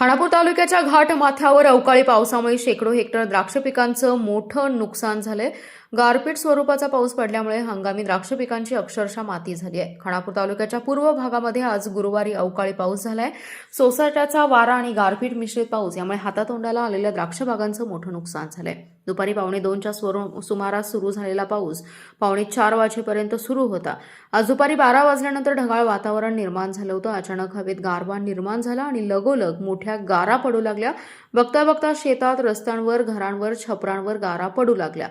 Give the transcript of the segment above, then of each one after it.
खानापूर तालुक्याच्या घाट माथ्यावर अवकाळी पावसामुळे शेकडो हेक्टर द्राक्ष पिकांचं मोठं नुकसान झालंय. गारपीट स्वरूपाचा पाऊस पडल्यामुळे हंगामी द्राक्ष पिकांची अक्षरशः माती झाली आहे. खानापूर तालुक्याच्या पूर्व भागामध्ये आज गुरुवारी अवकाळी पाऊस झालाय. सोसाट्याचा वारा आणि गारपीट मिश्रित पाऊस यामुळे हातातोंडाला आलेल्या द्राक्ष बागांचं मोठं नुकसान झालंय. दुपारी 2:45च्या सुमारास सुरू झालेला पाऊस 3:45 वाजेपर्यंत सुरू होता. आज दुपारी 12 वाजल्यानंतर ढगाळ वातावरण निर्माण झालं होतं. अचानक हवेत गारवा निर्माण झाला आणि लगोलग मोठ्या गारा पडू लागल्या. बघता बघता शेतात, रस्त्यांवर, घरांवर, छपरांवर गारा पडू लागल्या.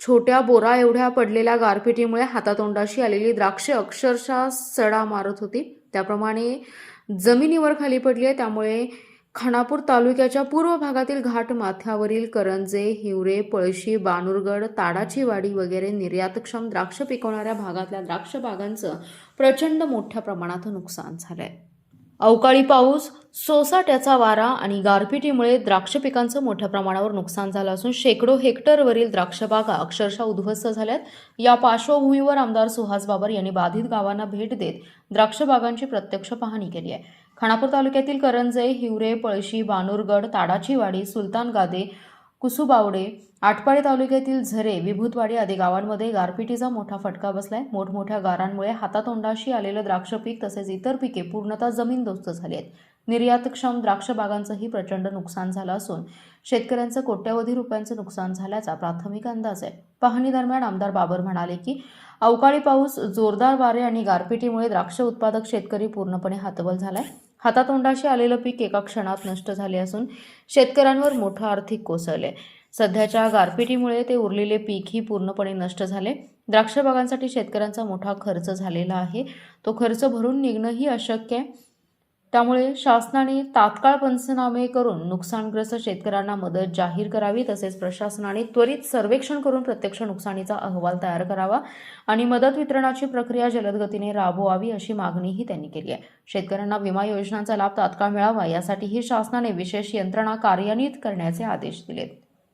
छोट्या बोरा एवढ्या पडलेल्या गारपिटीमुळे हातातोंडाशी आलेली द्राक्षे अक्षरशः सडा मारत होती. त्याप्रमाणे जमिनीवर खाली पडली आहे. त्यामुळे खानापूर तालुक्याच्या पूर्व भागातील घाट माथ्यावरील करंजे, हिवरे, पळशी, बानुरगड, ताडाची वाडी वगैरे निर्यातक्षम द्राक्ष पिकवणाऱ्या भागातल्या द्राक्ष बागांचं प्रचंड मोठ्या प्रमाणात नुकसान झालंय. अवकाळी पाऊस, सोसाट्याचा वारा आणि गारपिटीमुळे द्राक्ष पिकांचं मोठ्या प्रमाणावर नुकसान झालं असून शेकडो हेक्टरवरील द्राक्ष बागा अक्षरशः उद्ध्वस्त झाल्यात. या पार्श्वभूमीवर आमदार सुहास बाबर यांनी बाधित गावांना भेट देत द्राक्ष बागांची प्रत्यक्ष पाहणी केली आहे. खानापूर तालुक्यातील करंजे, हिवरे, पळशी, बानुरगड, ताडाची वाडी, सुलतान गादे, कुसुबावडे, आटपाडी तालुक्यातील झरे, विभूतवाडी आदी गावांमध्ये गारपिटीचा मोठा फटका बसलाय. मोठमोठ्या गारांमुळे हातातोंडाशी आलेलं द्राक्ष पीक तसेच इतर पिके पूर्णतः जमीनदोस्त झाली आहेत. निर्यातक्षम द्राक्ष बागांचंही प्रचंड नुकसान झालं असून शेतकऱ्यांचं कोट्यवधी रुपयांचं नुकसान झाल्याचा प्राथमिक अंदाज आहे. पाहणी दरम्यान आमदार बाबर म्हणाले की अवकाळी पाऊस, जोरदार वारे आणि गारपिटीमुळे द्राक्ष उत्पादक शेतकरी पूर्णपणे हतबल झालाय. हातातोंडाशी आलेलं पीक एका क्षणात नष्ट झाले असून शेतकऱ्यांवर मोठं आर्थिक कोसळले. सध्याच्या गारपिटीमुळे ते उरलेले पीकही पूर्णपणे नष्ट झाले. द्राक्ष बागांसाठी शेतकऱ्यांचा मोठा खर्च झालेला आहे. तो खर्च भरून निघणंही अशक्य आहे. त्यामुळे शासनाने तात्काळ पंचनामे करून नुकसानग्रस्त शेतकऱ्यांना मदत जाहीर करावी. तसेच प्रशासनाने त्वरित सर्वेक्षण करून प्रत्यक्ष नुकसानीचा अहवाल तयार करावा आणि मदत वितरणाची प्रक्रिया जलद गतीने राबवावी अशी मागणीही त्यांनी केली आहे. शेतकऱ्यांना विमा योजनांचा लाभ तात्काळ मिळावा यासाठीही शासनाने विशेष यंत्रणा कार्यान्वित करण्याचे आदेश दिलेत.